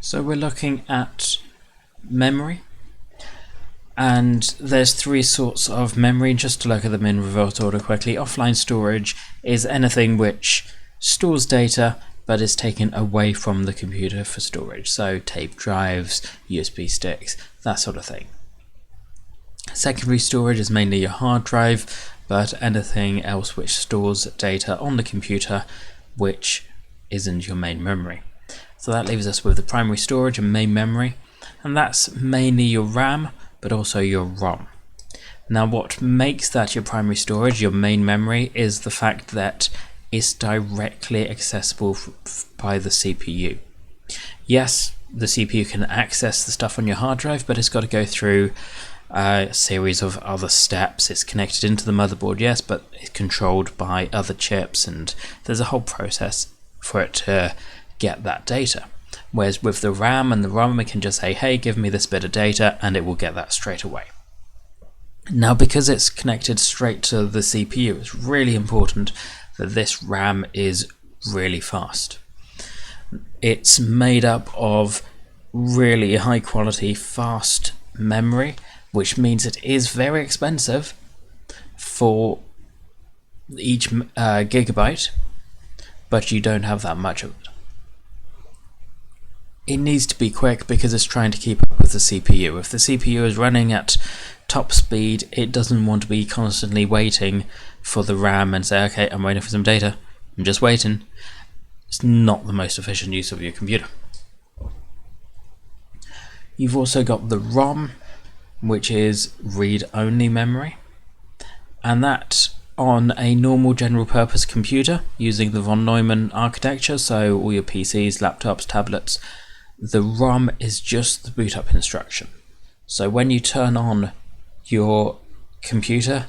So we're looking at memory, and there's three sorts of memory. Just to look at them in reverse order quickly. Offline storage is anything which stores data but is taken away from the computer for storage, so tape drives, USB sticks, that sort of thing. Secondary storage is mainly your hard drive, but anything else which stores data on the computer which isn't your main memory. So that leaves us with the primary storage and main memory, and that's mainly your RAM but also your ROM. Now what makes that your primary storage, your main memory, is the fact that it's directly accessible by the CPU. Yes, the CPU can access the stuff on your hard drive, but it's got to go through a series of other steps. It's connected into the motherboard, yes, but it's controlled by other chips, and there's a whole process for it to get that data. Whereas with the RAM and the ROM, we can just say, hey, give me this bit of data, and it will get that straight away. Now, because it's connected straight to the CPU, it's really important that this RAM is really fast. It's made up of really high quality, fast memory, which means it is very expensive for each gigabyte, but you don't have that much of it. It needs to be quick because it's trying to keep up with the CPU. If the CPU is running at top speed, it doesn't want to be constantly waiting for the RAM and say, okay, I'm waiting for some data, I'm just waiting. It's not the most efficient use of your computer. You've also got the ROM, which is read-only memory, and that on a normal general purpose computer using the von Neumann architecture, so all your PCs, laptops, tablets, the ROM is just the boot up instruction. So when you turn on your computer,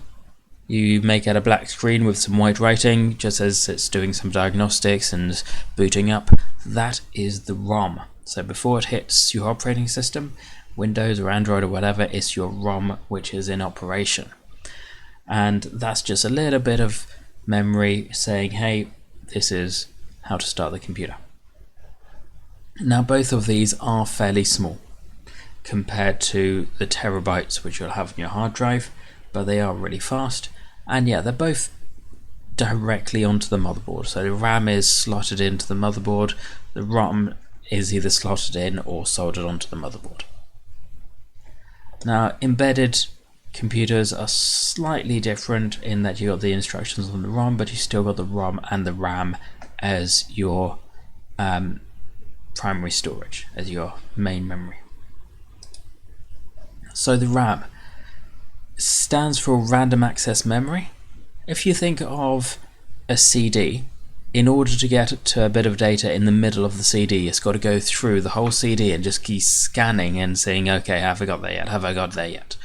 you may get a black screen with some white writing just as it's doing some diagnostics and booting up. That is the ROM. So before it hits your operating system, Windows or Android or whatever, it's your ROM which is in operation. And that's just a little bit of memory saying, hey, this is how to start the computer. Now both of these are fairly small compared to the terabytes which you'll have on your hard drive, but they are really fast, and yeah, they're both directly onto the motherboard. So the RAM is slotted into the motherboard, the ROM is either slotted in or soldered onto the motherboard. Now embedded computers are slightly different in that you got the instructions on the ROM, but you still got the ROM and the RAM as your primary storage, as your main memory. So the RAM stands for random access memory. If you think of a CD, in order to get to a bit of data in the middle of the CD, it's got to go through the whole CD and just keep scanning and saying, okay, have I got there yet? Have I got there yet?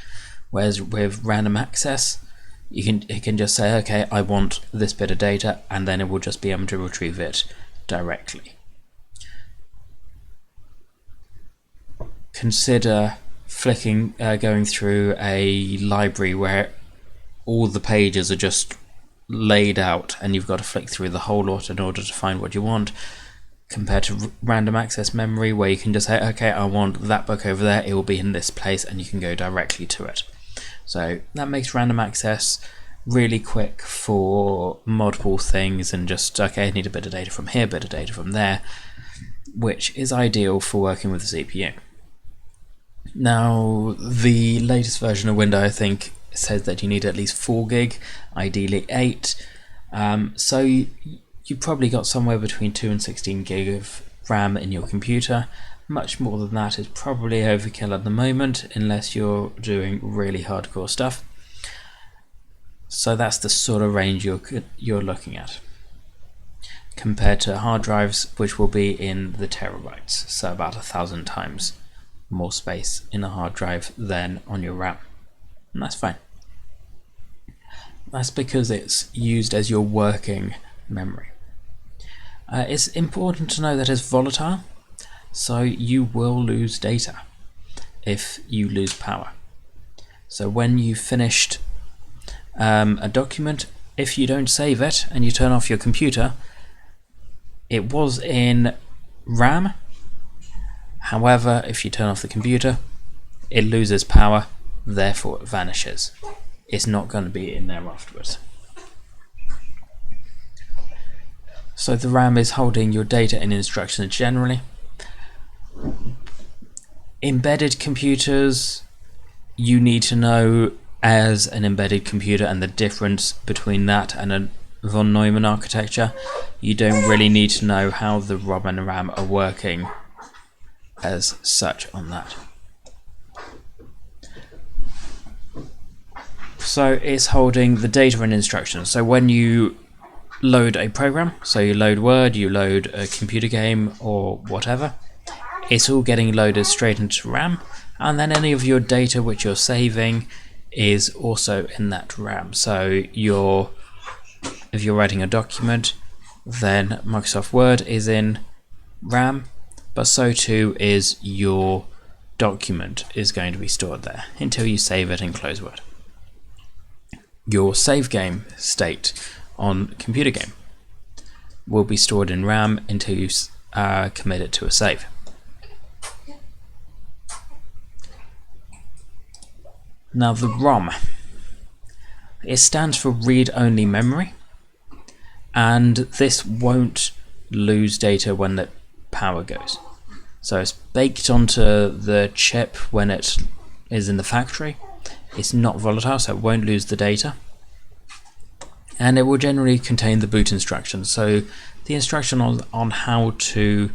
Whereas with random access, it can just say, okay, I want this bit of data, and then it will just be able to retrieve it directly. Consider going through a library where all the pages are just laid out and you've got to flick through the whole lot in order to find what you want, compared to random access memory where you can just say, okay, I want that book over there, it will be in this place, and you can go directly to it. So that makes random access really quick for multiple things, and just, okay, I need a bit of data from here, a bit of data from there, which is ideal for working with the CPU. Now, the latest version of Windows, I think, says that you need at least 4 gig, ideally 8. So you probably got somewhere between 2 and 16 gig of RAM in your computer. Much more than that is probably overkill at the moment, unless you're doing really hardcore stuff. So that's the sort of range you're looking at, compared to hard drives, which will be in the terabytes, so about 1,000 times more space in a hard drive than on your RAM, and that's fine. That's because it's used as your working memory. It's important to know that it's volatile, so you will lose data if you lose power. So when you finished a document, if you don't save it and you turn off your computer, it was in RAM. However, if you turn off the computer, it loses power, therefore it vanishes. It's not going to be in there afterwards. So the RAM is holding your data and instructions generally. Embedded computers, you need to know as an embedded computer and the difference between that and a von Neumann architecture. You don't really need to know how the ROM and RAM are working as such on that. So it's holding the data and instructions. So when you load a program, so you load Word, you load a computer game or whatever, it's all getting loaded straight into RAM, and then any of your data which you're saving is also in that RAM. So if you're writing a document, then Microsoft Word is in RAM, but so too is your document is going to be stored there until you save it and close Word. Your save game state on computer game will be stored in RAM until you commit it to a save. Now the ROM, it stands for read-only memory, and this won't lose data when the power goes. So it's baked onto the chip when it is in the factory. It's not volatile, so it won't lose the data. And it will generally contain the boot instructions. So the instruction on how to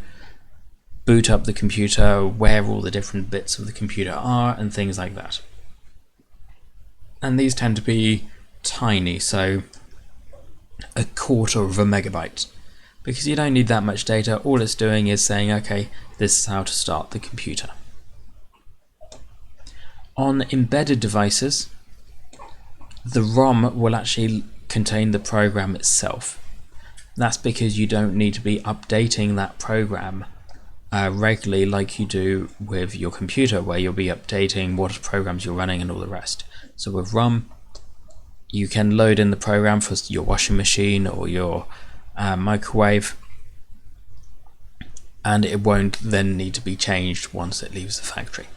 boot up the computer, where all the different bits of the computer are, and things like that. And these tend to be tiny, so 1/4 of a megabyte. Because you don't need that much data, all it's doing is saying, okay, this is how to start the computer. On embedded devices, the ROM will actually contain the program itself. That's because you don't need to be updating that program regularly like you do with your computer, where you'll be updating what programs you're running and all the rest. So with ROM, you can load in the program for your washing machine or your microwave, and it won't then need to be changed once it leaves the factory.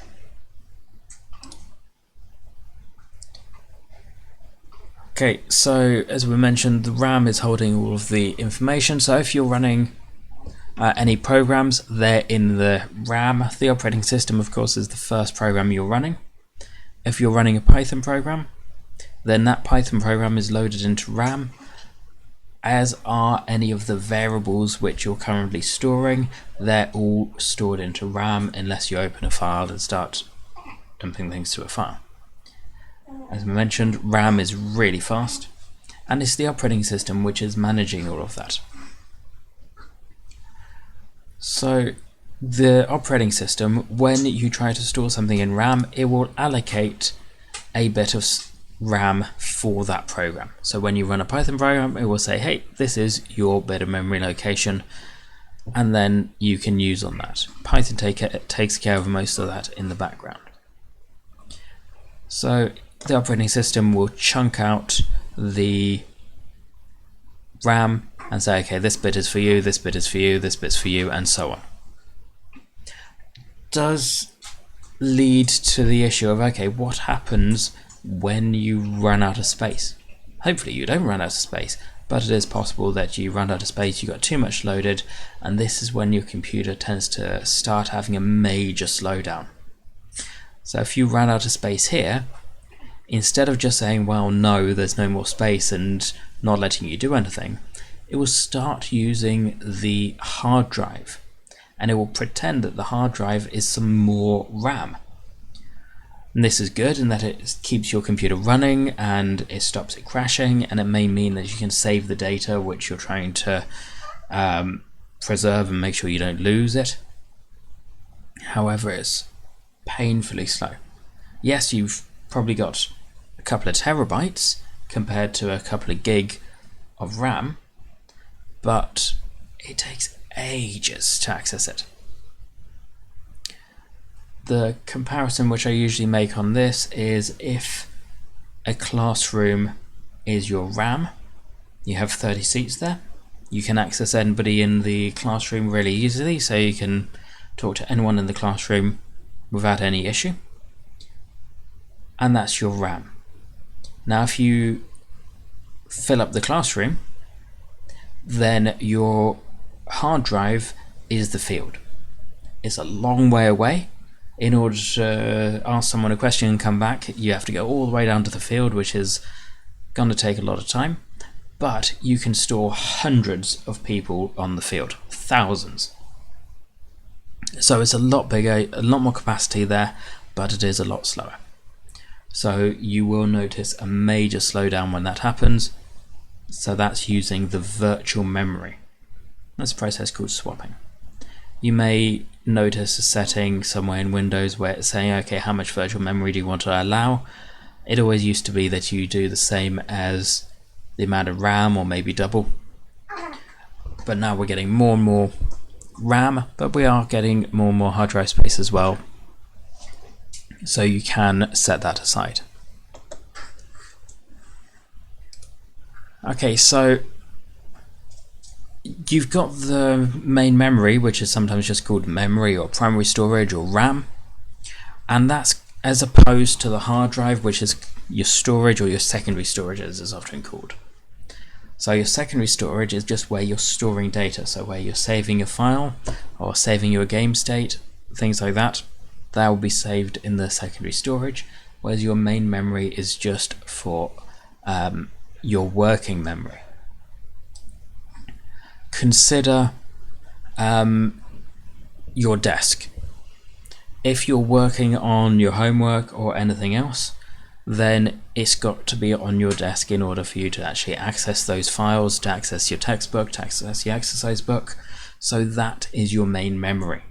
Okay, so as we mentioned, the RAM is holding all of the information. So if you're running any programs, they're in the RAM. The operating system, of course, is the first program you're running. If you're running a Python program, then that Python program is loaded into RAM, as are any of the variables which you're currently storing. They're all stored into RAM unless you open a file and start dumping things to a file. As we mentioned, RAM is really fast, and it's the operating system which is managing all of that. So the operating system, when you try to store something in RAM, it will allocate a bit of RAM for that program. So when you run a Python program, it will say, hey, this is your bit of memory location, and then you can use on that. Python takes care of most of that in the background. So the operating system will chunk out the RAM and say, okay, this bit is for you, this bit is for you, this bit's for you, and so on. Does lead to the issue of, okay, what happens when you run out of space? Hopefully you don't run out of space, but it is possible that you run out of space, you got too much loaded, and this is when your computer tends to start having a major slowdown. So if you run out of space here, instead of just saying, well, no, there's no more space and not letting you do anything, it will start using the hard drive, and it will pretend that the hard drive is some more RAM. And this is good in that it keeps your computer running and it stops it crashing, and it may mean that you can save the data which you're trying to preserve and make sure you don't lose it. However, it's painfully slow. Yes, you've probably got a couple of terabytes compared to a couple of gig of RAM, but it takes ages to access it. The comparison which I usually make on this is if a classroom is your RAM, you have 30 seats there, you can access anybody in the classroom really easily, so you can talk to anyone in the classroom without any issue. And that's your RAM. Now if you fill up the classroom, then your hard drive is the field. It's a long way away. In order to ask someone a question and come back, you have to go all the way down to the field, which is going to take a lot of time. But you can store hundreds of people on the field, thousands. So it's a lot bigger, a lot more capacity there, but it is a lot slower. So you will notice a major slowdown when that happens. So that's using the virtual memory. That's a process called swapping. You may notice a setting somewhere in Windows where it's saying, okay, how much virtual memory do you want to allow? It always used to be that you do the same as the amount of RAM, or maybe double. But now we're getting more and more RAM, but we are getting more and more hard drive space as well. So you can set that aside. Okay, so you've got the main memory, which is sometimes just called memory or primary storage or RAM, and that's as opposed to the hard drive, which is your storage, or your secondary storage as is often called. So your secondary storage is just where you're storing data, so where you're saving your file or saving your game state, things like that. That will be saved in the secondary storage, whereas your main memory is just for your working memory. Consider your desk. If you're working on your homework or anything else, then it's got to be on your desk in order for you to actually access those files, to access your textbook, to access your exercise book. So that is your main memory.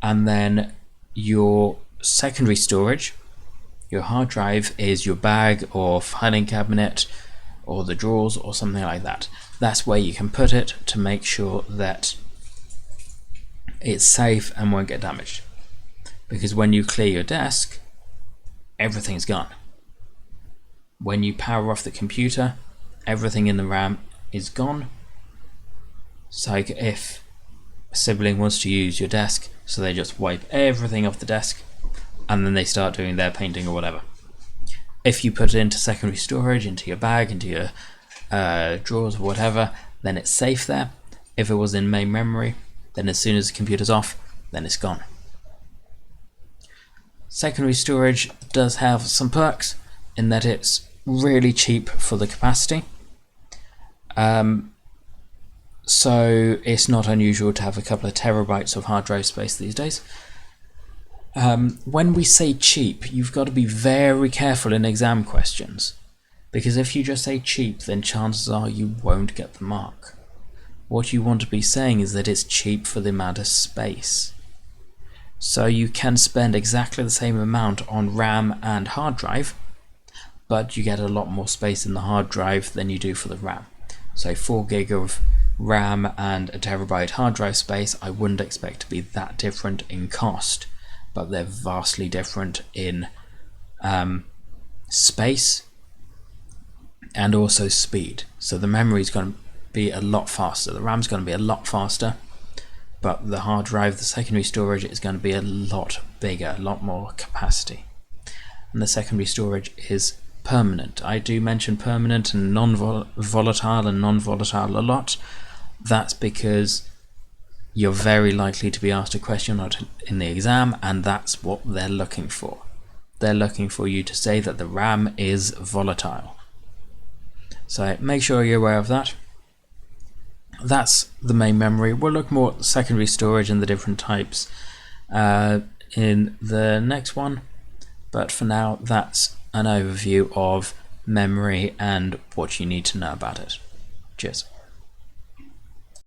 And then your secondary storage, your hard drive, is your bag or filing cabinet or the drawers or something like that. That's where you can put it to make sure that it's safe and won't get damaged. Because when you clear your desk, everything's gone. When you power off the computer, everything in the RAM is gone. So if a sibling wants to use your desk, so they just wipe everything off the desk and then they start doing their painting or whatever. If you put it into secondary storage, into your bag, into your drawers or whatever, then it's safe there. If it was in main memory, then as soon as the computer's off, then it's gone. Secondary storage does have some perks in that it's really cheap for the capacity. So it's not unusual to have a couple of terabytes of hard drive space these days. When we say cheap, you've got to be very careful in exam questions, because if you just say cheap, then chances are you won't get the mark. What you want to be saying is that it's cheap for the amount of space. So you can spend exactly the same amount on RAM and hard drive, but you get a lot more space in the hard drive than you do for the RAM. So 4 gig of RAM and a terabyte hard drive space, I wouldn't expect to be that different in cost, but they're vastly different in space and also speed. So the memory is going to be a lot faster, the RAM is going to be a lot faster, but the hard drive, the secondary storage, is going to be a lot bigger, a lot more capacity. And the secondary storage is permanent. I do mention permanent and non-volatile and non-volatile a lot. That's because you're very likely to be asked a question in the exam, and that's what they're looking for. They're looking for you to say that the RAM is volatile. So make sure you're aware of that. That's the main memory. We'll look more at the secondary storage and the different types in the next one, but for now that's an overview of memory and what you need to know about it. Cheers.